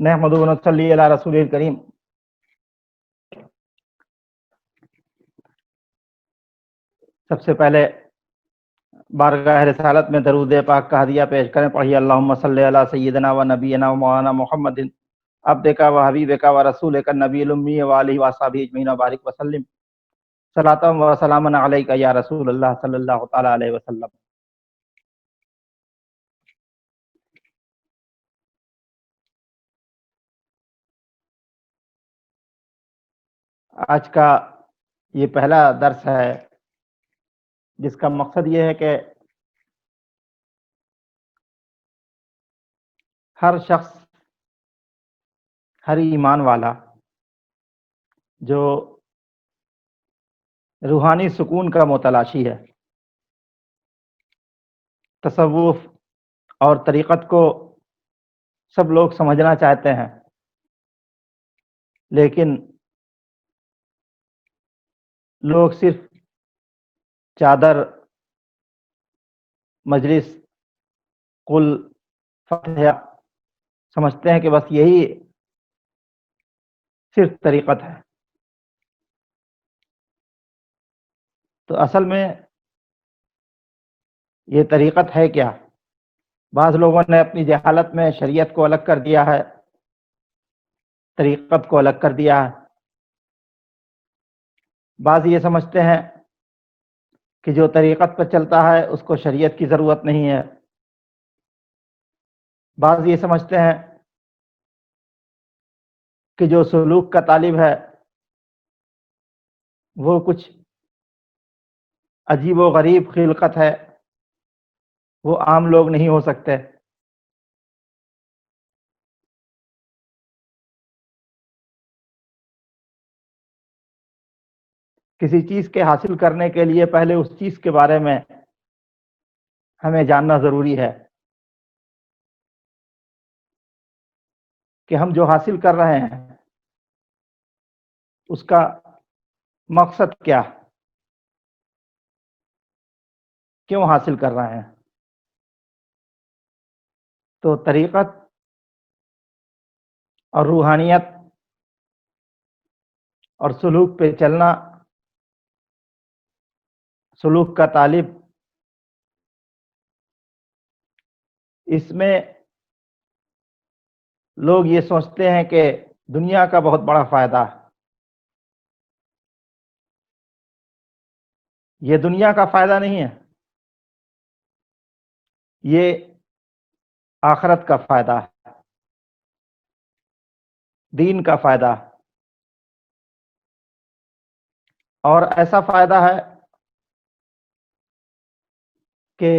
نحمدہ و نصلی علی رسول الکریم۔ سب سے پہلے بارگاہ رسالت میں درود پاک کا ہدیہ پیش کریں۔ پڑھیے اللہم صلی علی سیدنا و نبینا و مولانا محمد عبدک و حبیبک و رسولک النبی الامی و آلہ و صحبہ اجمعین و بارک وسلم صلاۃ و سلام علیک یا رسول اللہ صلی اللہ تعالی علیہ وسلم۔ آج کا یہ پہلا درس ہے جس کا مقصد یہ ہے کہ ہر شخص، ہر ایمان والا جو روحانی سکون کا متلاشی ہے، تصوف اور طریقت کو سب لوگ سمجھنا چاہتے ہیں، لیکن لوگ صرف چادر، مجلس، قل، فتح سمجھتے ہیں کہ بس یہی صرف طریقت ہے۔ تو اصل میں یہ طریقت ہے کیا؟ بعض لوگوں نے اپنی جہالت میں شریعت کو الگ کر دیا ہے، طریقت کو الگ کر دیا ہے۔ بعض یہ سمجھتے ہیں کہ جو طریقت پر چلتا ہے اس کو شریعت کی ضرورت نہیں ہے۔ بعض یہ سمجھتے ہیں کہ جو سلوک کا طالب ہے وہ کچھ عجیب و غریب خلقت ہے، وہ عام لوگ نہیں ہو سکتے۔ کسی چیز کے حاصل کرنے کے لیے پہلے اس چیز کے بارے میں ہمیں جاننا ضروری ہے کہ ہم جو حاصل کر رہے ہیں اس کا مقصد کیا، کیوں حاصل کر رہے ہیں۔ تو طریقت اور روحانیت اور سلوک پہ چلنا، سلوک کا طالب، اس میں لوگ یہ سوچتے ہیں کہ دنیا کا بہت بڑا فائدہ ہے۔ یہ دنیا کا فائدہ نہیں ہے، یہ آخرت کا فائدہ ہے، دین کا فائدہ ہے۔ اور ایسا فائدہ ہے کہ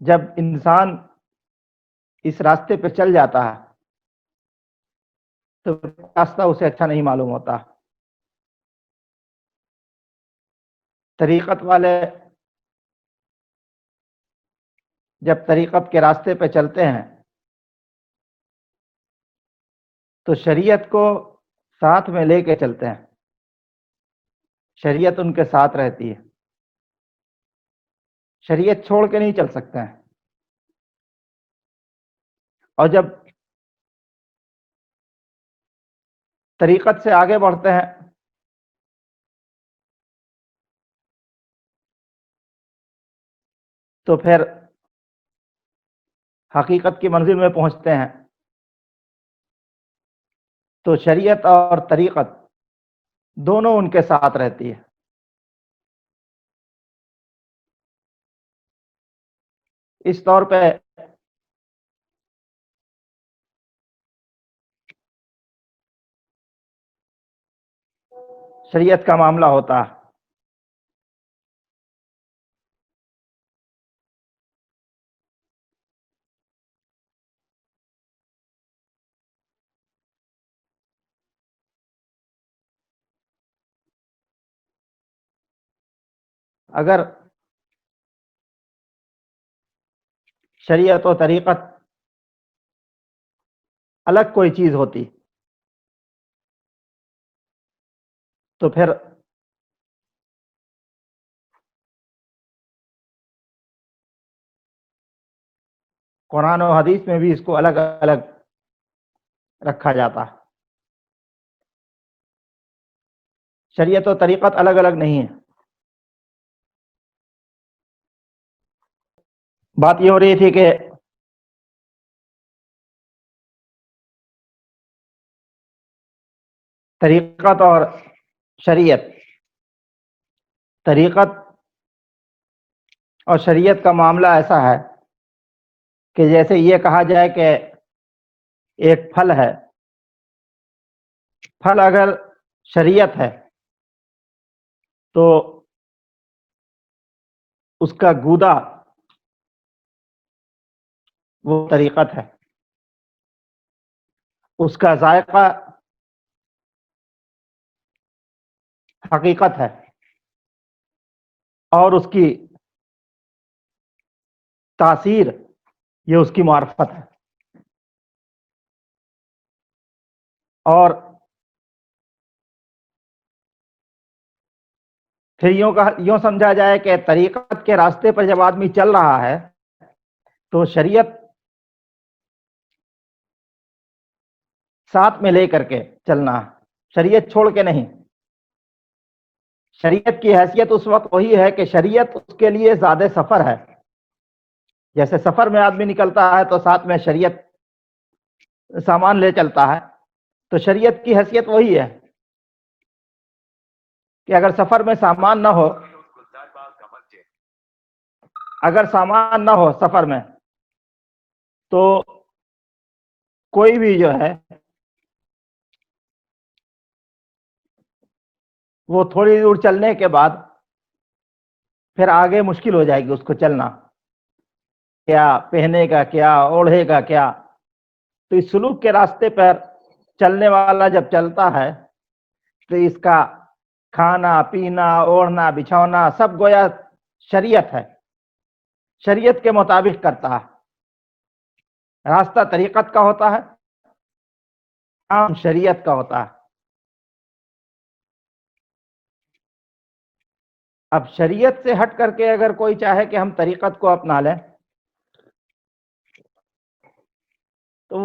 جب انسان اس راستے پہ چل جاتا ہے تو راستہ اسے اچھا نہیں معلوم ہوتا۔ طریقت والے جب طریقت کے راستے پہ چلتے ہیں تو شریعت کو ساتھ میں لے کے چلتے ہیں، شریعت ان کے ساتھ رہتی ہے، شریعت چھوڑ کے نہیں چل سکتے ہیں۔ اور جب طریقت سے آگے بڑھتے ہیں تو پھر حقیقت کی منزل میں پہنچتے ہیں تو شریعت اور طریقت دونوں ان کے ساتھ رہتی ہے۔ اس طور پہ شریعت کا معاملہ ہوتا ہے۔ اگر شریعت و طریقت الگ کوئی چیز ہوتی تو پھر قرآن و حدیث میں بھی اس کو الگ الگ رکھا جاتا ہے۔ شریعت و طریقت الگ الگ نہیں ہے۔ بات یہ ہو رہی تھی کہ طریقت اور شریعت، طریقت اور شریعت کا معاملہ ایسا ہے کہ جیسے یہ کہا جائے کہ ایک پھل ہے، پھل اگر شریعت ہے تو اس کا گودا وہ طریقت ہے، اس کا ذائقہ حقیقت ہے، اور اس کی تاثیر یہ اس کی معرفت ہے۔ اور پھر یوں سمجھا جائے کہ طریقت کے راستے پر جب آدمی چل رہا ہے تو شریعت ساتھ میں لے کر کے چلنا ہے، شریعت چھوڑ کے نہیں۔ شریعت کی حیثیت اس وقت وہی ہے کہ شریعت اس کے لیے زیادہ سفر ہے، جیسے سفر میں آدمی نکلتا ہے تو ساتھ میں شریعت سامان لے چلتا ہے، تو شریعت کی حیثیت وہی ہے کہ اگر سفر میں سامان نہ ہو، اگر سامان نہ ہو سفر میں تو کوئی بھی جو ہے وہ تھوڑی دور چلنے کے بعد پھر آگے مشکل ہو جائے گی اس کو چلنا، کیا پہنے کا، کیا اوڑھے گا، کیا۔ تو اس سلوک کے راستے پر چلنے والا جب چلتا ہے تو اس کا کھانا پینا، اوڑھنا بچھونا سب گویا شریعت ہے، شریعت کے مطابق کرتا ہے۔ راستہ طریقت کا ہوتا ہے، کام شریعت کا ہوتا ہے۔ اب شریعت سے ہٹ کر کے اگر کوئی چاہے کہ ہم طریقت کو اپنا لیں تو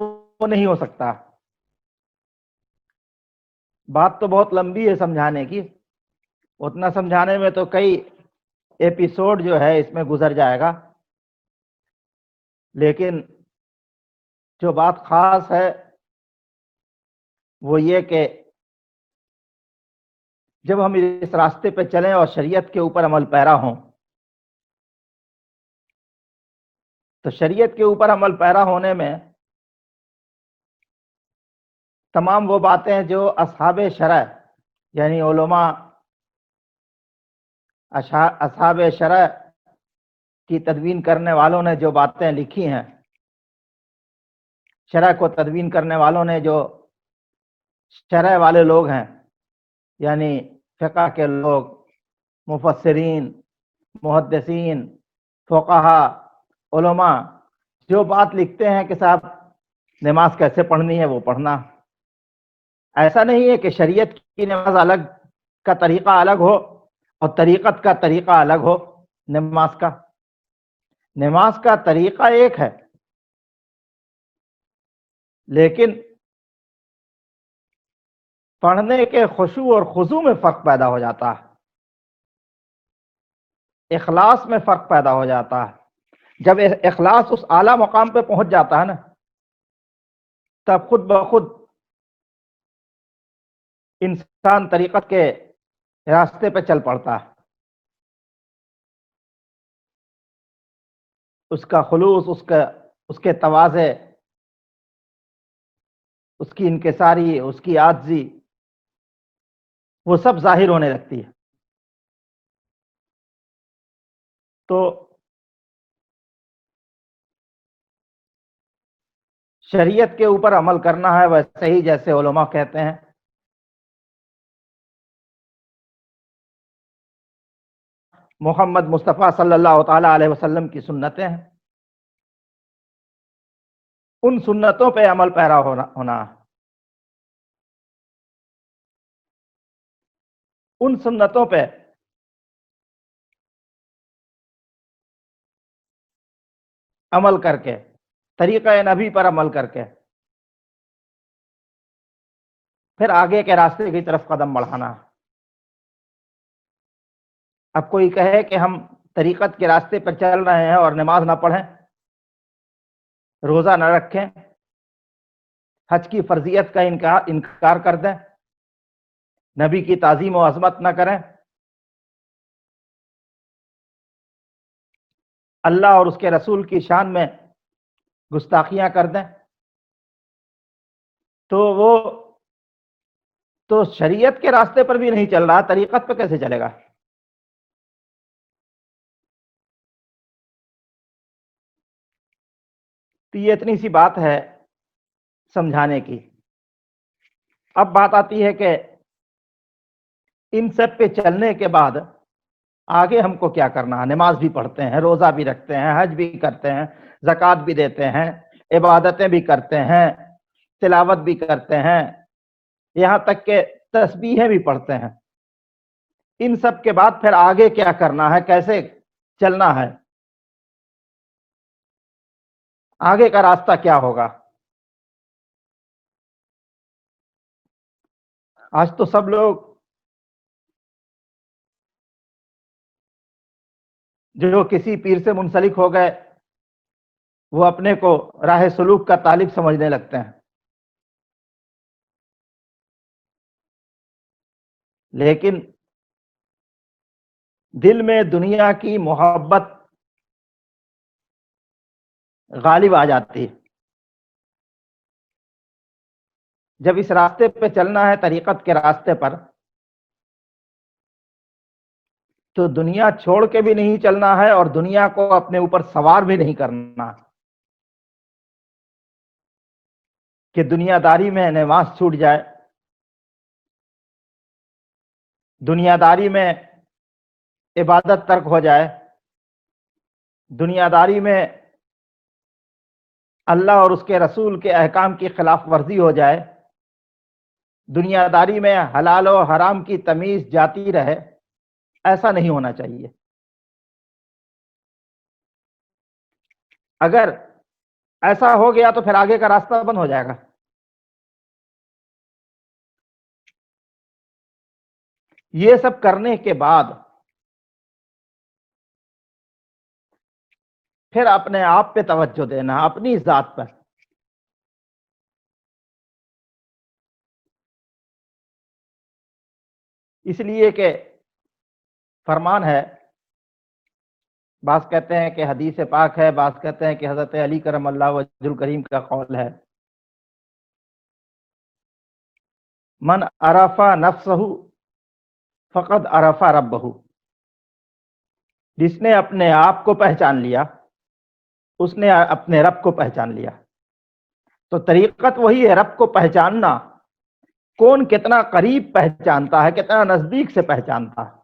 وہ نہیں ہو سکتا۔ بات تو بہت لمبی ہے سمجھانے کی، اتنا سمجھانے میں تو کئی ایپیسوڈ جو ہے اس میں گزر جائے گا، لیکن جو بات خاص ہے وہ یہ کہ جب ہم اس راستے پہ چلیں اور شریعت کے اوپر عمل پیرا ہوں تو شریعت کے اوپر عمل پیرا ہونے میں تمام وہ باتیں جو اصحاب شرع یعنی علماء اصحاب شرع کی تدوین کرنے والوں نے جو باتیں لکھی ہیں، شرع کو تدوین کرنے والوں نے جو شرع والے لوگ ہیں یعنی فقہ کے لوگ، مفسرین، محدثین، فقہا، علماء جو بات لکھتے ہیں کہ صاحب نماز کیسے پڑھنی ہے وہ پڑھنا، ایسا نہیں ہے کہ شریعت کی نماز الگ کا طریقہ الگ ہو اور طریقت کا طریقہ الگ ہو۔ نماز کا طریقہ ایک ہے، لیکن پڑھنے کے خشوع اور خضوع میں فرق پیدا ہو جاتا ہے، اخلاص میں فرق پیدا ہو جاتا ہے۔ جب اخلاص اس اعلیٰ مقام پہ پہنچ جاتا ہے نا، تب خود بخود انسان طریقت کے راستے پہ چل پڑتا ہے۔ اس کا خلوص، اس کے تواضع، اس کی انکساری، اس کی عاجزی، وہ سب ظاہر ہونے لگتی ہے۔ تو شریعت کے اوپر عمل کرنا ہے ویسے ہی جیسے علماء کہتے ہیں محمد مصطفیٰ صلی اللہ تعالی علیہ وسلم کی سنتیں ہیں، ان سنتوں پہ عمل پیرا ہونا، ان سنتوں پہ عمل کر کے، طریقہ نبی پر عمل کر کے پھر آگے کے راستے کی طرف قدم بڑھانا. اب کوئی کہے کہ ہم طریقت کے راستے پر چل رہے ہیں اور نماز نہ پڑھیں، روزہ نہ رکھیں، حج کی فرضیت کا انکار کر دیں، نبی کی تعظیم و عظمت نہ کریں، اللہ اور اس کے رسول کی شان میں گستاخیاں کر دیں، تو وہ تو شریعت کے راستے پر بھی نہیں چل رہا، طریقت پہ کیسے چلے گا؟ تو یہ اتنی سی بات ہے سمجھانے کی. اب بات آتی ہے کہ ان سب پہ چلنے کے بعد آگے ہم کو کیا کرنا ہے. نماز بھی پڑھتے ہیں، روزہ بھی رکھتے ہیں، حج بھی کرتے ہیں، زکوٰۃ بھی دیتے ہیں، عبادتیں بھی کرتے ہیں، تلاوت بھی کرتے ہیں، یہاں تک کہ تسبیحیں بھی پڑھتے ہیں. ان سب کے بعد پھر آگے کیا کرنا ہے، کیسے چلنا ہے، آگے کا راستہ کیا ہوگا؟ آج تو سب لوگ جو کسی پیر سے منسلک ہو گئے وہ اپنے کو راہ سلوک کا طالب سمجھنے لگتے ہیں، لیکن دل میں دنیا کی محبت غالب آ جاتی ہے. جب اس راستے پہ چلنا ہے، طریقت کے راستے پر، تو دنیا چھوڑ کے بھی نہیں چلنا ہے اور دنیا کو اپنے اوپر سوار بھی نہیں کرنا کہ دنیا داری میں نماز چھوٹ جائے، دنیا داری میں عبادت ترک ہو جائے، دنیا داری میں اللہ اور اس کے رسول کے احکام کی خلاف ورزی ہو جائے، دنیا داری میں حلال و حرام کی تمیز جاتی رہے. ایسا نہیں ہونا چاہیے. اگر ایسا ہو گیا تو پھر آگے کا راستہ بند ہو جائے گا. یہ سب کرنے کے بعد پھر اپنے آپ پہ توجہ دینا، اپنی ذات پر. اس لیے کہ فرمان ہے، بعض کہتے ہیں کہ حدیث پاک ہے، بعض کہتے ہیں کہ حضرت علی کرم اللہ وجہ الکریم کا قول ہے، من عرف نفسہ فقد عرف ربہ. جس نے اپنے آپ کو پہچان لیا اس نے اپنے رب کو پہچان لیا. تو طریقت وہی ہے، رب کو پہچاننا. کون کتنا قریب پہچانتا ہے، کتنا نزدیک سے پہچانتا ہے.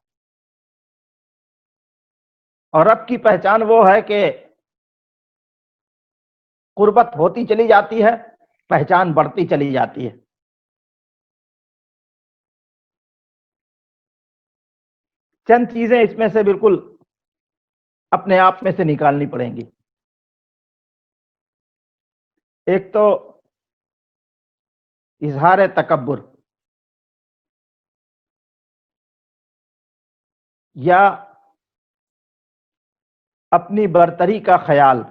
اور رب کی پہچان وہ ہے کہ قربت ہوتی چلی جاتی ہے، پہچان بڑھتی چلی جاتی ہے. چند چیزیں اس میں سے بالکل اپنے آپ میں سے نکالنی پڑیں گی. ایک تو اظہار تکبر یا اپنی برتری کا خیال.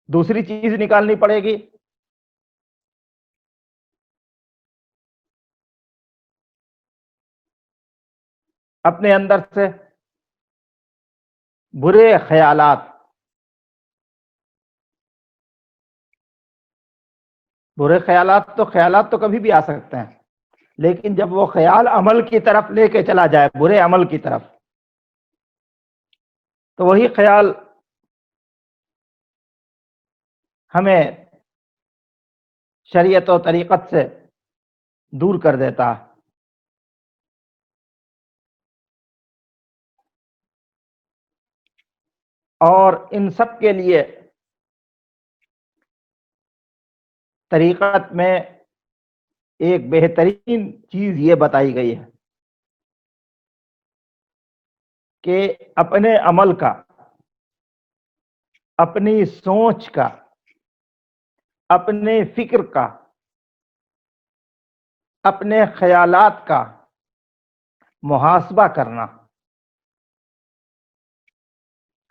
دوسری چیز نکالنی پڑے گی اپنے اندر سے برے خیالات. برے خیالات تو کبھی بھی آ سکتے ہیں، لیکن جب وہ خیال عمل کی طرف لے کے چلا جائے، برے عمل کی طرف، تو وہی خیال ہمیں شریعت و طریقت سے دور کر دیتا ہے. اور ان سب کے لیے طریقت میں ایک بہترین چیز یہ بتائی گئی ہے کہ اپنے عمل کا، اپنی سوچ کا اپنے فکر کا، اپنے خیالات کا محاسبہ کرنا۔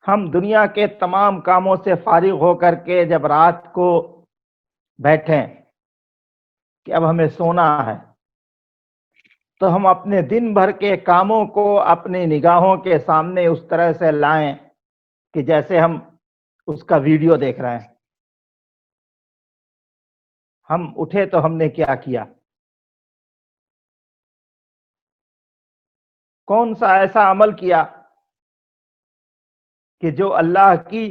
ہم دنیا کے تمام کاموں سے فارغ ہو کر کے جب رات کو بیٹھیں کہ اب ہمیں سونا ہے، تو ہم اپنے دن بھر کے کاموں کو اپنی نگاہوں کے سامنے اس طرح سے لائیں کہ جیسے ہم اس کا ویڈیو دیکھ رہے ہیں۔ ہم اٹھے تو ہم نے کیا کیا؟ کون سا ایسا عمل کیا کہ جو اللہ کی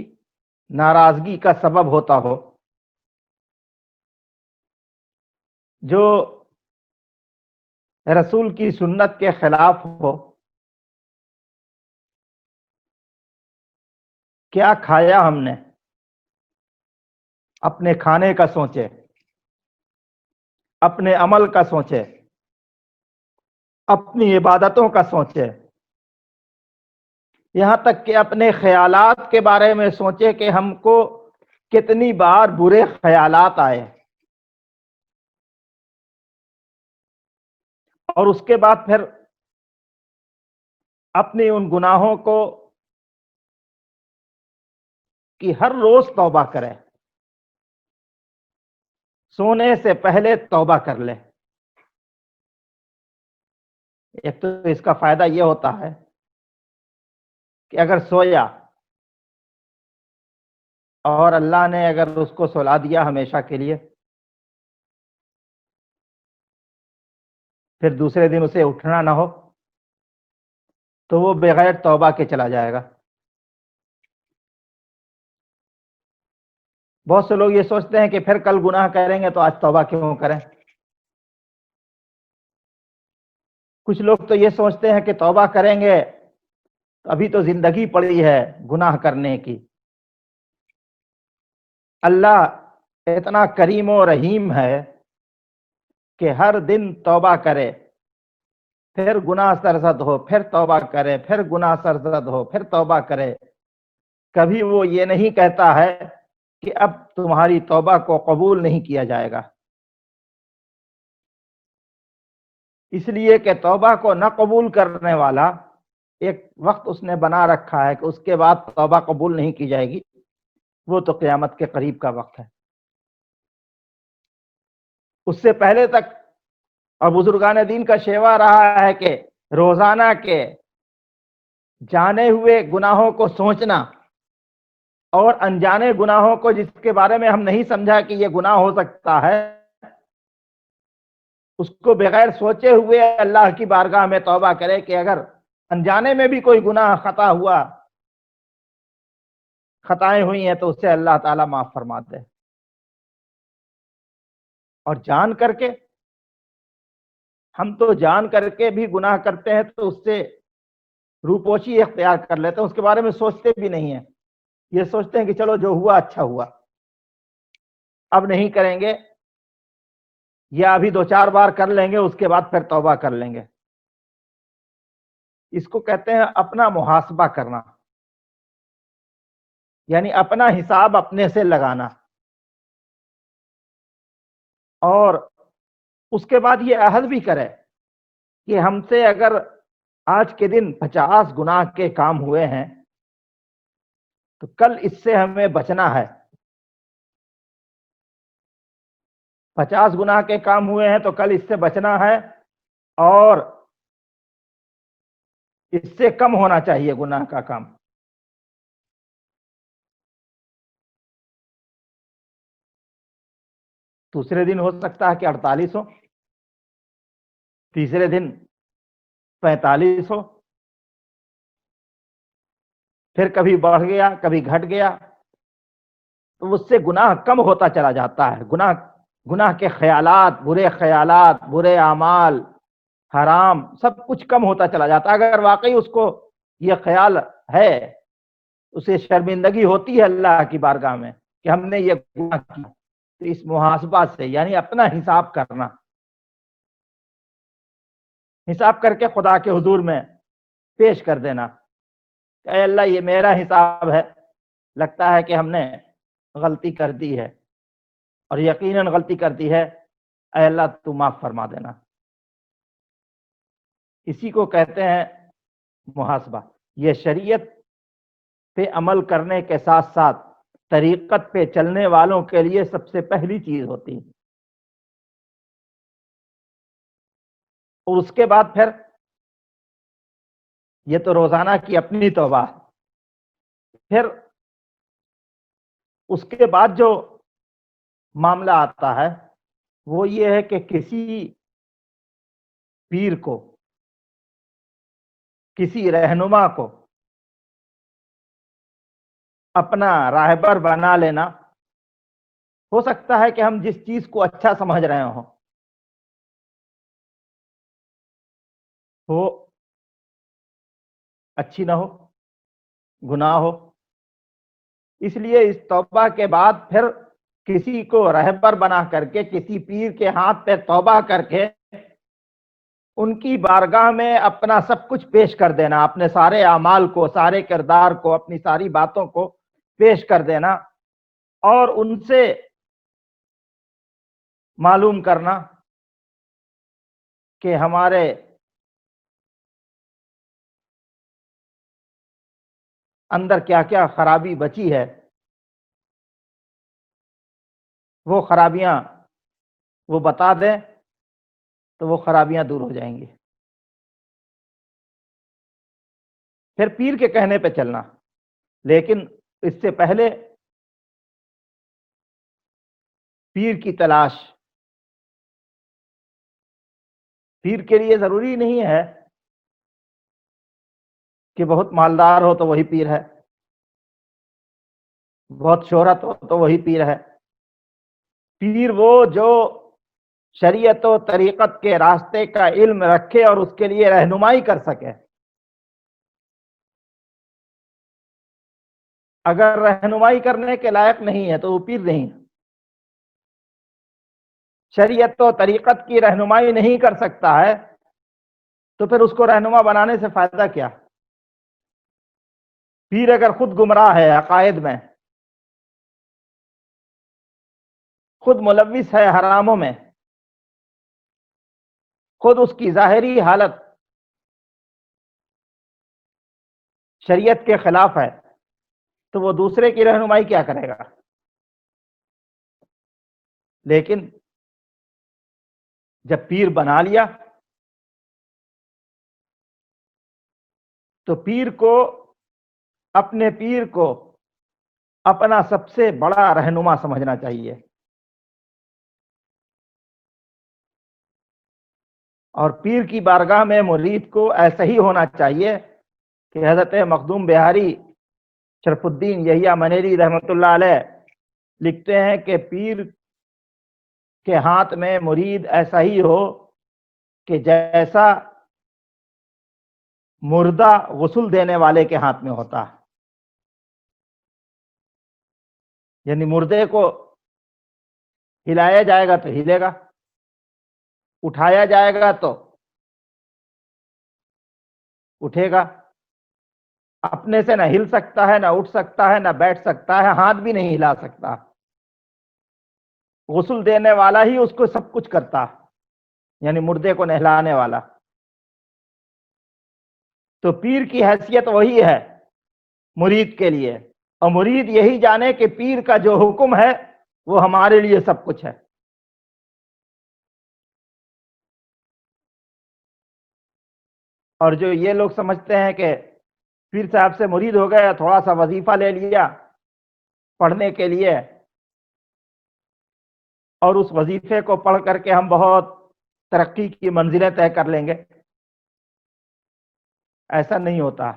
ناراضگی کا سبب ہوتا ہو، جو رسول کی سنت کے خلاف ہو؟ کیا کھایا ہم نے؟ اپنے کھانے کا سوچے، اپنے عمل کا سوچے، اپنی عبادتوں کا سوچے، یہاں تک کہ اپنے خیالات کے بارے میں سوچے کہ ہم کو کتنی بار برے خیالات آئے، اور اس کے بعد پھر اپنی ان گناہوں کو کہ ہر روز توبہ کرے، سونے سے پہلے توبہ کر لے۔ ایک تو اس کا فائدہ یہ ہوتا ہے کہ اگر سویا اور اللہ نے اگر اس کو سلا دیا ہمیشہ کے لیے، پھر دوسرے دن اسے اٹھنا نہ ہو تو وہ بغیر توبہ کے چلا جائے گا۔ بہت سے لوگ یہ سوچتے ہیں کہ پھر کل گناہ کریں گے تو آج توبہ کیوں کریں۔ کچھ لوگ تو یہ سوچتے ہیں کہ توبہ کریں گے ابھی تو زندگی پڑی ہے گناہ کرنے کی۔ اللہ اتنا کریم و رحیم ہے کہ ہر دن توبہ کرے، پھر گناہ سرزد ہو، پھر توبہ کرے، پھر گناہ سرزد ہو، پھر توبہ کرے۔ کبھی وہ یہ نہیں کہتا ہے کہ اب تمہاری توبہ کو قبول نہیں کیا جائے گا، اس لیے کہ توبہ کو نہ قبول کرنے والا ایک وقت اس نے بنا رکھا ہے کہ اس کے بعد توبہ قبول نہیں کی جائے گی، وہ تو قیامت کے قریب کا وقت ہے۔ اس سے پہلے تک اور بزرگان دین کا شیوا رہا ہے کہ روزانہ کے جانے ہوئے گناہوں کو سوچنا اور انجانے گناہوں کو جس کے بارے میں ہم نہیں سمجھا کہ یہ گناہ ہو سکتا ہے، اس کو بغیر سوچے ہوئے اللہ کی بارگاہ میں توبہ کرے کہ اگر انجانے میں بھی کوئی گناہ خطا ہوا، خطائیں ہوئی ہیں تو اسے اللہ تعالیٰ معاف فرما دے۔ اور جان کر کے، ہم تو جان کر کے بھی گناہ کرتے ہیں تو اس سے روپوشی اختیار کر لیتے ہیں، اس کے بارے میں سوچتے بھی نہیں ہیں، یہ سوچتے ہیں کہ چلو جو ہوا اچھا ہوا، اب نہیں کریں گے، یا ابھی دو چار بار کر لیں گے اس کے بعد پھر توبہ کر لیں گے۔ اس کو کہتے ہیں اپنا محاسبہ کرنا، یعنی اپنا حساب اپنے سے لگانا، اور اس کے بعد یہ عہد بھی کرے کہ ہم سے اگر آج کے دن 50 گناہ کے کام ہوئے ہیں تو کل اس سے ہمیں بچنا ہے۔ 50 گناہ کے کام ہوئے ہیں تو کل اس سے بچنا ہے، اور اس سے کم ہونا چاہیے گناہ کا کام۔ دوسرے دن ہو سکتا ہے کہ 48 ہو، تیسرے دن 45 ہو، پھر کبھی بڑھ گیا کبھی گھٹ گیا، تو اس سے گناہ کم ہوتا چلا جاتا ہے۔ گناہ کے خیالات، برے اعمال، حرام، سب کچھ کم ہوتا چلا جاتا ہے۔ اگر واقعی اس کو یہ خیال ہے، اسے شرمندگی ہوتی ہے اللہ کی بارگاہ میں کہ ہم نے یہ گناہ کیا، تو اس محاسبہ سے، یعنی اپنا حساب کرنا، حساب کر کے خدا کے حضور میں پیش کر دینا کہ اے اللہ یہ میرا حساب ہے، لگتا ہے کہ ہم نے غلطی کر دی ہے، اور یقیناً غلطی کرتی ہے، اے اللہ تو معاف فرما دینا۔ اسی کو کہتے ہیں محاسبہ۔ یہ شریعت پہ عمل کرنے کے ساتھ ساتھ طریقت پہ چلنے والوں کے لیے سب سے پہلی چیز ہوتی ہے، اور اس کے بعد پھر یہ تو روزانہ کی اپنی توبہ ہے، پھر اس کے بعد جو معاملہ آتا ہے وہ یہ ہے کہ کسی پیر کو، کسی رہنما کو اپنا راہبر بنا لینا۔ ہو سکتا ہے کہ ہم جس چیز کو اچھا سمجھ رہے ہوں وہ اچھی نہ ہو، گناہ ہو، اس لیے اس توبہ کے بعد پھر کسی کو رہبر بنا کر کے، کسی پیر کے ہاتھ پہ توبہ کر کے ان کی بارگاہ میں اپنا سب کچھ پیش کر دینا، اپنے سارے اعمال کو، سارے کردار کو، اپنی ساری باتوں کو پیش کر دینا، اور ان سے معلوم کرنا کہ ہمارے اندر کیا کیا خرابی بچی ہے، وہ خرابیاں وہ بتا دیں تو وہ خرابیاں دور ہو جائیں گی۔ پھر پیر کے کہنے پہ چلنا، لیکن اس سے پہلے پیر کی تلاش۔ پیر کے لیے ضروری نہیں ہے کہ بہت مالدار ہو تو وہی پیر ہے، بہت شہرت ہو تو وہی پیر ہے۔ پیر وہ جو شریعت و طریقت کے راستے کا علم رکھے اور اس کے لیے رہنمائی کر سکے۔ اگر رہنمائی کرنے کے لائق نہیں ہے تو وہ پیر نہیں ہے۔ شریعت و طریقت کی رہنمائی نہیں کر سکتا ہے تو پھر اس کو رہنما بنانے سے فائدہ کیا؟ پیر اگر خود گمراہ ہے عقائد میں، خود ملوث ہے حراموں میں، خود اس کی ظاہری حالت شریعت کے خلاف ہے، تو وہ دوسرے کی رہنمائی کیا کرے گا؟ لیکن جب پیر بنا لیا تو اپنے پیر کو اپنا سب سے بڑا رہنما سمجھنا چاہیے، اور پیر کی بارگاہ میں مرید کو ایسا ہی ہونا چاہیے کہ حضرت مخدوم بہاری شرف الدین یحییٰ منیری رحمۃ اللہ علیہ لکھتے ہیں کہ پیر کے ہاتھ میں مرید ایسا ہی ہو کہ جیسا مردہ غسل دینے والے کے ہاتھ میں ہوتا ہے، یعنی مردے کو ہلایا جائے گا تو ہلے گا، اٹھایا جائے گا تو اٹھے گا، اپنے سے نہ ہل سکتا ہے، نہ اٹھ سکتا ہے، نہ بیٹھ سکتا ہے، ہاتھ بھی نہیں ہلا سکتا۔ غسل دینے والا ہی اس کو سب کچھ کرتا، یعنی مردے کو نہلانے والا۔ تو پیر کی حیثیت وہی ہے مرید کے لیے، اور مرید یہی جانے کہ پیر کا جو حکم ہے وہ ہمارے لیے سب کچھ ہے۔ اور جو یہ لوگ سمجھتے ہیں کہ پیر صاحب سے مرید ہو گیا، تھوڑا سا وظیفہ لے لیا پڑھنے کے لیے، اور اس وظیفے کو پڑھ کر کے ہم بہت ترقی کی منزلیں طے کر لیں گے، ایسا نہیں ہوتا۔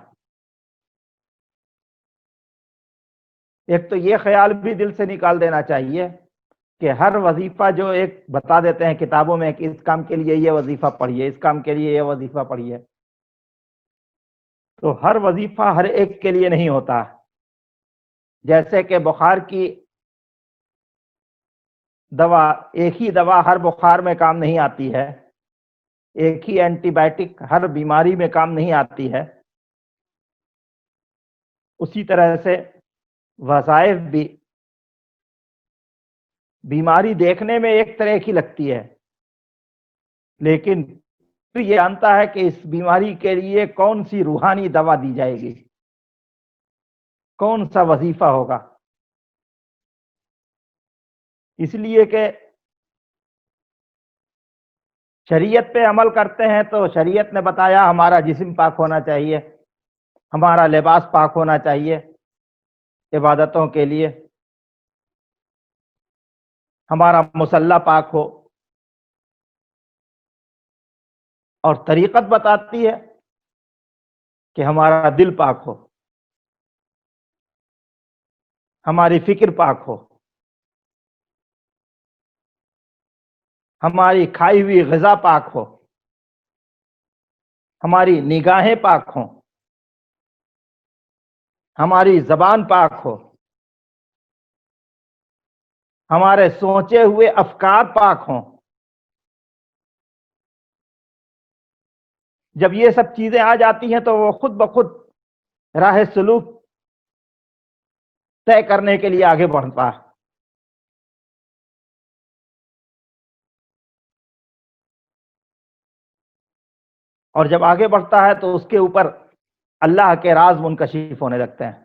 ایک تو یہ خیال بھی دل سے نکال دینا چاہیے کہ ہر وظیفہ جو ایک بتا دیتے ہیں کتابوں میں کہ اس کام کے لیے یہ وظیفہ پڑھیے، اس کام کے لیے یہ وظیفہ پڑھیے، تو ہر وظیفہ ہر ایک کے لیے نہیں ہوتا۔ جیسے کہ بخار کی دوا، ایک ہی دوا ہر بخار میں کام نہیں آتی ہے، ایک ہی اینٹی بائیوٹک ہر بیماری میں کام نہیں آتی ہے، اسی طرح سے وظائف بھی بیماری دیکھنے میں ایک طرح کی لگتی ہے، لیکن پھر یہ جانتا ہے کہ اس بیماری کے لیے کون سی روحانی دوا دی جائے گی، کون سا وظیفہ ہوگا۔ اس لیے کہ شریعت پہ عمل کرتے ہیں تو شریعت نے بتایا ہمارا جسم پاک ہونا چاہیے، ہمارا لباس پاک ہونا چاہیے عبادتوں کے لیے، ہمارا مصلی پاک ہو، اور طریقت بتاتی ہے کہ ہمارا دل پاک ہو، ہماری فکر پاک ہو، ہماری کھائی ہوئی غذا پاک ہو، ہماری نگاہیں پاک ہوں، ہماری زبان پاک ہو، ہمارے سوچے ہوئے افکار پاک ہوں۔ جب یہ سب چیزیں آ جاتی ہیں تو وہ خود بخود راہ سلوک طے کرنے کے لیے آگے بڑھتا ہے۔ اور جب آگے بڑھتا ہے تو اس کے اوپر اللہ کے راز منکشف ہونے لگتے ہیں۔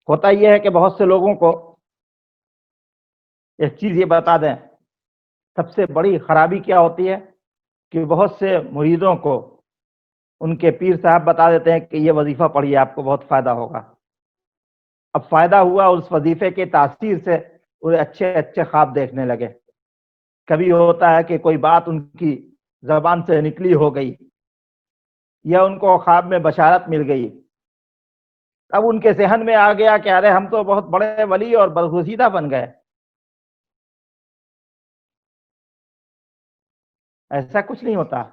ہوتا یہ ہے کہ بہت سے لوگوں کو ایک چیز یہ بتا دیں، سب سے بڑی خرابی کیا ہوتی ہے کہ بہت سے مریدوں کو ان کے پیر صاحب بتا دیتے ہیں کہ یہ وظیفہ پڑھیے آپ کو بہت فائدہ ہوگا۔ اب فائدہ ہوا، اس وظیفے کے تاثیر سے وہ اچھے اچھے خواب دیکھنے لگے۔ کبھی ہوتا ہے کہ کوئی بات ان کی زبان سے نکلی ہو گئی، یا ان کو خواب میں بشارت مل گئی، اب ان کے ذہن میں آ گیا کہ ارے ہم تو بہت بڑے ولی اور برگزیدہ بن گئے۔ ایسا کچھ نہیں ہوتا،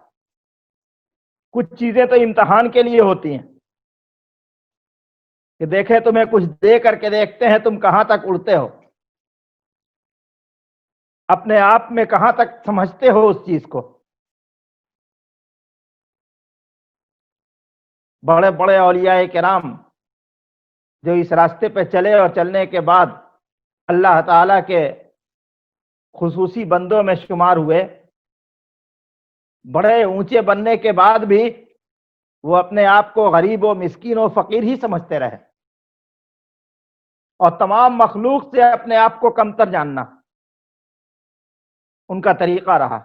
کچھ چیزیں تو امتحان کے لیے ہوتی ہیں کہ دیکھیں تمہیں کچھ دے کر کے دیکھتے ہیں تم کہاں تک اڑتے ہو، اپنے آپ میں کہاں تک سمجھتے ہو اس چیز کو۔ بڑے بڑے اولیاء کرام جو اس راستے پہ چلے اور چلنے کے بعد اللہ تعالی کے خصوصی بندوں میں شمار ہوئے، بڑے اونچے بننے کے بعد بھی وہ اپنے آپ کو غریب و مسکین و فقیر ہی سمجھتے رہے، اور تمام مخلوق سے اپنے آپ کو کمتر جاننا ان کا طریقہ رہا۔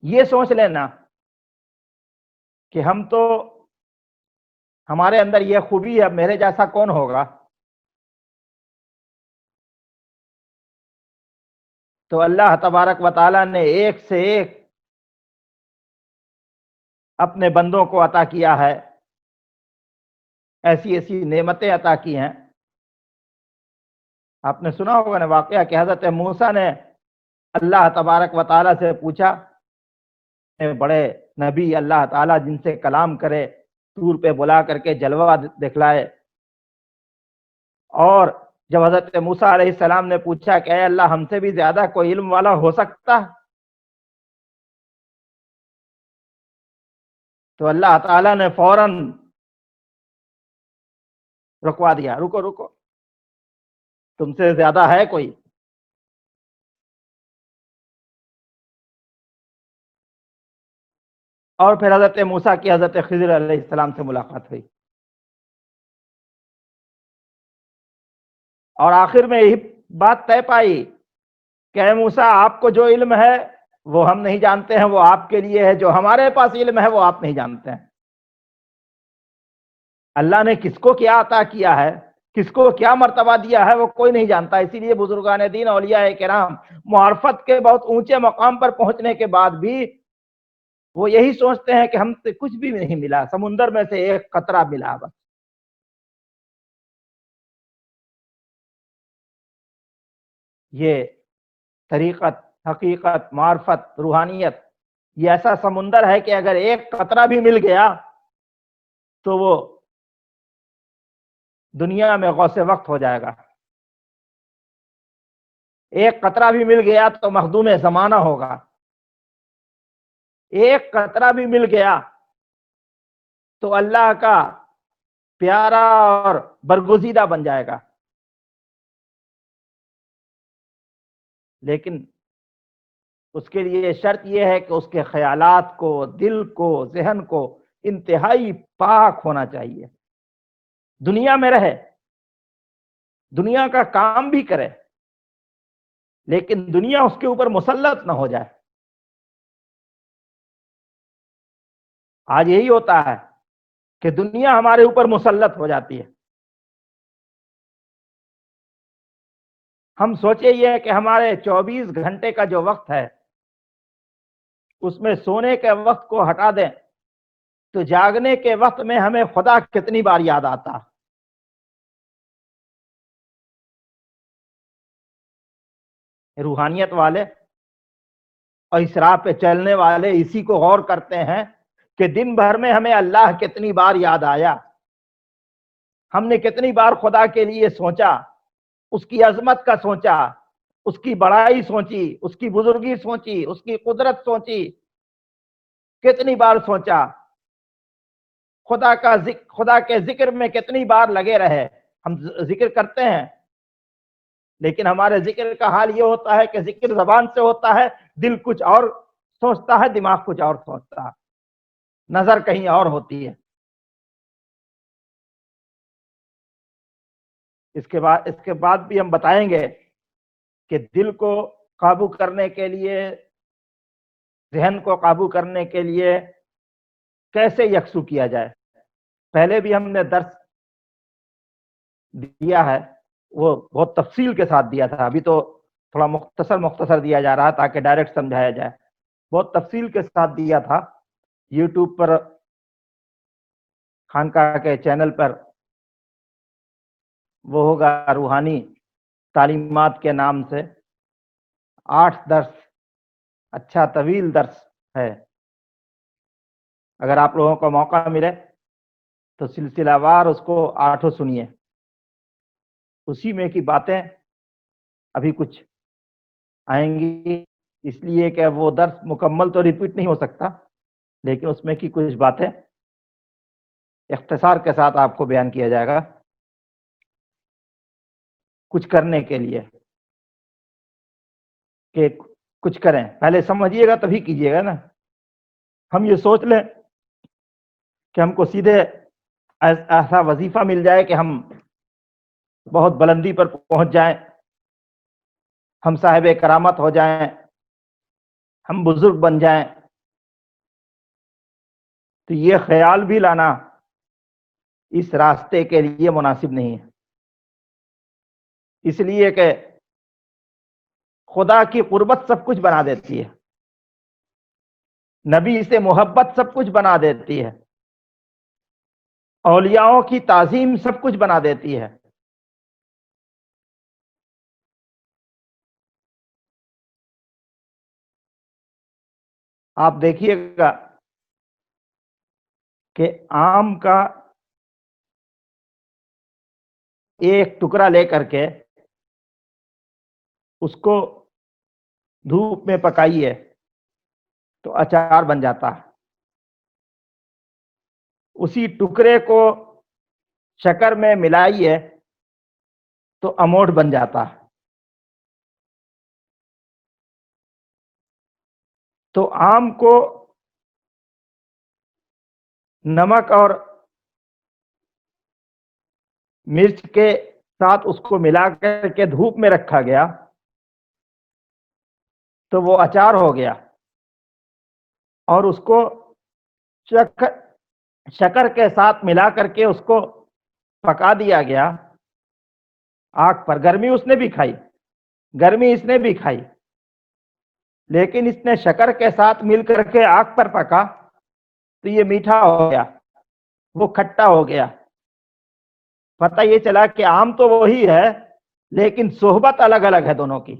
یہ سوچ لینا کہ ہم تو، ہمارے اندر یہ خوبی ہے، میرے جیسا کون ہوگا، تو اللہ تبارک و تعالی نے ایک سے ایک اپنے بندوں کو عطا کیا ہے، ایسی ایسی نعمتیں عطا کی ہیں۔ آپ نے سنا ہوگا نا واقعہ کہ حضرت موسیٰ نے اللہ تبارک و تعالی سے پوچھا، بڑے نبی اللہ تعالیٰ جن سے کلام کرے، طور پہ بلا کر کے جلوہ دکھلائے، اور جب حضرت موسیٰ علیہ السلام نے پوچھا کہ اے اللہ ہم سے بھی زیادہ کوئی علم والا ہو سکتا، تو اللہ تعالیٰ نے فوراً رکوا دیا، رکو رکو، تم سے زیادہ ہے کوئی؟ اور پھر حضرت موسیٰ کی حضرت خضر علیہ السلام سے ملاقات ہوئی، اور آخر میں یہی بات طے پائی کہ اے موسیٰ آپ کو جو علم ہے وہ ہم نہیں جانتے ہیں، وہ آپ کے لیے ہے، جو ہمارے پاس علم ہے وہ آپ نہیں جانتے ہیں۔ اللہ نے کس کو کیا عطا کیا ہے، کس کو کیا مرتبہ دیا ہے، وہ کوئی نہیں جانتا۔ اسی لیے بزرگان دین اولیاء کرام معرفت کے بہت اونچے مقام پر پہنچنے کے بعد بھی وہ یہی سوچتے ہیں کہ ہم سے کچھ بھی نہیں ملا، سمندر میں سے ایک قطرہ ملا بس۔ یہ طریقت، حقیقت، معرفت، روحانیت یہ ایسا سمندر ہے کہ اگر ایک قطرہ بھی مل گیا تو وہ دنیا میں غوث وقت ہو جائے گا۔ ایک قطرہ بھی مل گیا تو مخدوم زمانہ ہوگا، ایک قطرہ بھی مل گیا تو اللہ کا پیارا اور برگزیدہ بن جائے گا. لیکن اس کے لیے شرط یہ ہے کہ اس کے خیالات کو، دل کو، ذہن کو انتہائی پاک ہونا چاہیے. دنیا میں رہے، دنیا کا کام بھی کرے، لیکن دنیا اس کے اوپر مسلط نہ ہو جائے. آج یہی ہوتا ہے کہ دنیا ہمارے اوپر مسلط ہو جاتی ہے. ہم سوچے یہ کہ ہمارے 24 گھنٹے کا جو وقت ہے اس میں سونے کے وقت کو ہٹا دیں تو جاگنے کے وقت میں ہمیں خدا کتنی بار یاد آتا. روحانیت والے اور اس راہ پہ چلنے والے اسی کو غور کرتے ہیں کہ دن بھر میں ہمیں اللہ کتنی بار یاد آیا، ہم نے کتنی بار خدا کے لیے سوچا، اس کی عظمت کا سوچا، اس کی بڑائی سوچی، اس کی بزرگی سوچی، اس کی قدرت سوچی، کتنی بار سوچا، خدا کے ذکر میں کتنی بار لگے رہے. ہم ذکر کرتے ہیں لیکن ہمارے ذکر کا حال یہ ہوتا ہے کہ ذکر زبان سے ہوتا ہے، دل کچھ اور سوچتا ہے، دماغ کچھ اور سوچتا ہے، نظر کہیں اور ہوتی ہے. اس کے بعد بھی ہم بتائیں گے کہ دل کو قابو کرنے کے لیے، ذہن کو قابو کرنے کے لیے کیسے یکسو کیا جائے. پہلے بھی ہم نے درس دیا ہے، وہ بہت تفصیل کے ساتھ دیا تھا. ابھی تو تھوڑا مختصر دیا جا رہا تاکہ ڈائریکٹ سمجھایا جائے. بہت تفصیل کے ساتھ دیا تھا. یوٹیوب پر خانقاہ کے چینل پر وہ ہوگا روحانی تعلیمات کے نام سے 8 درس، اچھا طویل درس ہے. اگر آپ لوگوں کو موقع ملے تو سلسلہ وار اس کو 8 سنیے. اسی میں کی باتیں ابھی کچھ آئیں گی، اس لیے کہ وہ درس مکمل تو ریپیٹ نہیں ہو سکتا، لیکن اس میں کی کچھ باتیں اختصار کے ساتھ آپ کو بیان کیا جائے گا. کچھ کرنے کے لیے کہ کچھ کریں، پہلے سمجھیے گا تبھی کیجیے گا نا. ہم یہ سوچ لیں کہ ہم کو سیدھے ایسا وظیفہ مل جائے کہ ہم بہت بلندی پر پہنچ جائیں، ہم صاحب کرامت ہو جائیں، ہم بزرگ بن جائیں، تو یہ خیال بھی لانا اس راستے کے لیے مناسب نہیں ہے. اس لیے کہ خدا کی قربت سب کچھ بنا دیتی ہے، نبی سے محبت سب کچھ بنا دیتی ہے، اولیاؤں کی تعظیم سب کچھ بنا دیتی ہے. آپ دیکھیے گا کہ آم کا ایک ٹکڑا لے کر کے اس کو دھوپ میں پکائیے تو اچار بن جاتا ہے. اسی ٹکڑے کو شکر میں ملائیے تو اموٹ بن جاتا ہے. تو آم کو نمک اور مرچ کے ساتھ اس کو ملا کر کے دھوپ میں رکھا گیا تو وہ اچار ہو گیا، اور اس کو شکر کے ساتھ ملا کر کے اس کو پکا دیا گیا آگ پر. گرمی اس نے بھی کھائی، گرمی اس نے بھی کھائی، لیکن اس نے شکر کے ساتھ مل کر کے آگ پر پکا تو یہ میٹھا ہو گیا، وہ کھٹا ہو گیا. پتہ یہ چلا کہ آم تو وہی ہے لیکن صحبت الگ الگ ہے دونوں کی.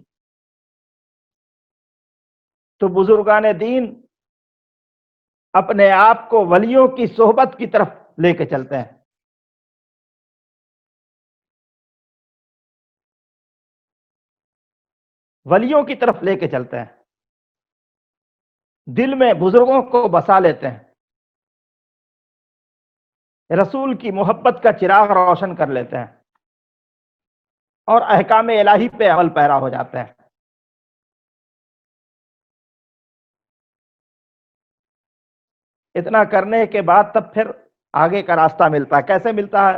تو بزرگان دین اپنے آپ کو ولیوں کی صحبت کی طرف لے کے چلتے ہیں. ولیوں کی طرف لے کے چلتے ہیں، دل میں بزرگوں کو بسا لیتے ہیں. رسول کی محبت کا چراغ روشن کر لیتے ہیں اور احکام الہی پہ عمل پیرا ہو جاتے ہیں۔ اتنا کرنے کے بعد تب پھر آگے کا راستہ ملتا ہے۔ کیسے ملتا ہے،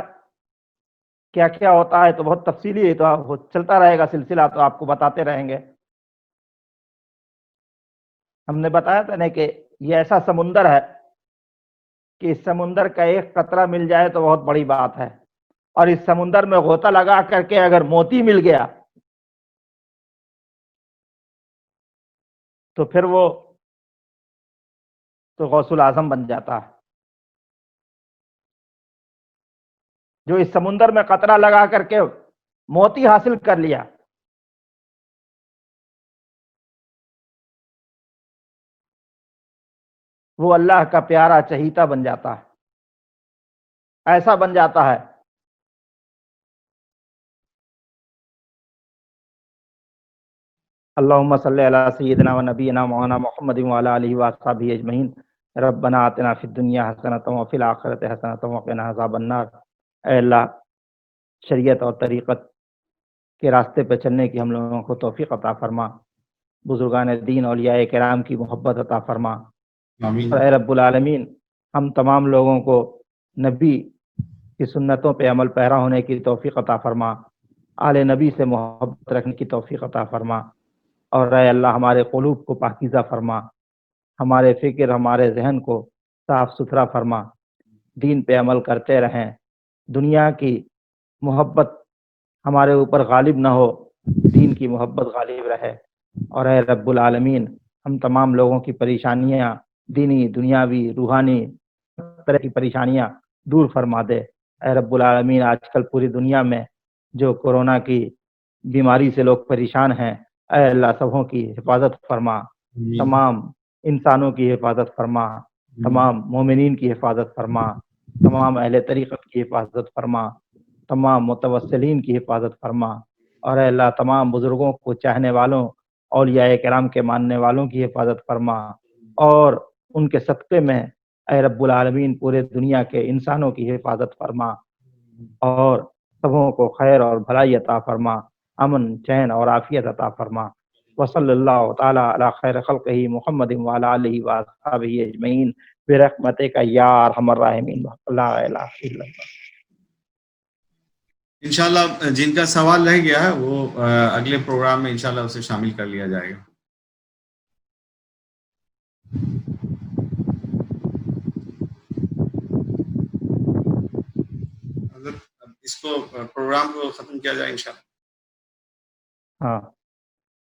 کیا کیا ہوتا ہے، تو بہت تفصیلی تو چلتا رہے گا سلسلہ، تو آپ کو بتاتے رہیں گے۔ ہم نے بتایا تھا نا کہ یہ ایسا سمندر ہے کہ اس سمندر کا ایک قطرہ مل جائے تو بہت بڑی بات ہے، اور اس سمندر میں غوطہ لگا کر کے اگر موتی مل گیا تو پھر وہ تو غوث الاعظم بن جاتا ہے۔ جو اس سمندر میں قطرہ لگا کر کے موتی حاصل کر لیا، وہ اللہ کا پیارا چہیتا بن جاتا ہے، ایسا بن جاتا ہے۔ اللہم صلی علی سیدنا و نبینا مولانا محمد وعلی آلہ وصحبہ اجمعین۔ ربنا آتنا فی الدنیا حسنۃ وفی الآخرۃ حسنۃ وقنا عذاب النار۔ اے اللہ، شریعت اور طریقت کے راستے پہ چلنے کی ہم لوگوں کو توفیق عطا فرما، بزرگان دین اولیاء کرام کی محبت عطا فرما، آمین۔ اور اے رب العالمین، ہم تمام لوگوں کو نبی کی سنتوں پہ عمل پیرا ہونے کی توفیق عطا فرما، آل نبی سے محبت رکھنے کی توفیق عطا فرما، اور اے اللہ ہمارے قلوب کو پاکیزہ فرما، ہمارے فکر، ہمارے ذہن کو صاف ستھرا فرما، دین پہ عمل کرتے رہیں، دنیا کی محبت ہمارے اوپر غالب نہ ہو، دین کی محبت غالب رہے۔ اور اے رب العالمین، ہم تمام لوگوں کی پریشانیاں، دینی، دنیاوی، روحانی، طرح کی پریشانیاں دور فرما دے۔ اے رب العالمین، آج کل پوری دنیا میں جو کورونا کی بیماری سے لوگ پریشان ہیں، اے اللہ سبوں کی حفاظت فرما، آمین۔ تمام انسانوں کی حفاظت فرما، تمام مومنین کی حفاظت فرما، تمام اہل طریقت کی حفاظت فرما، تمام متوسلین کی حفاظت فرما، اور اے اللہ تمام بزرگوں کو چاہنے والوں، اولیاء کرام کے ماننے والوں کی حفاظت فرما، اور ان کے صدقے میں اے رب العالمین پورے دنیا کے انسانوں کی حفاظت فرما، اور سبوں کو خیر اور بھلائی عطا فرما، امن، چین اور عافیت عطا فرما۔ وصلی اللہ تعالی علی خیر خلقہ محمد وعلی آلہ وصحبہ اجمعین برحمتک یا ارحم الراحمین۔ لا الہ الا اللہ۔ انشاءاللہ جن کا سوال رہ گیا ہے وہ اگلے پروگرام میں انشاءاللہ اسے شامل کر لیا جائے گا۔ اس کو پروگرام کو ختم کیا جائے انشاءاللہ۔ ہاں،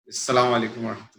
السلام علیکم ورحمۃ اللہ۔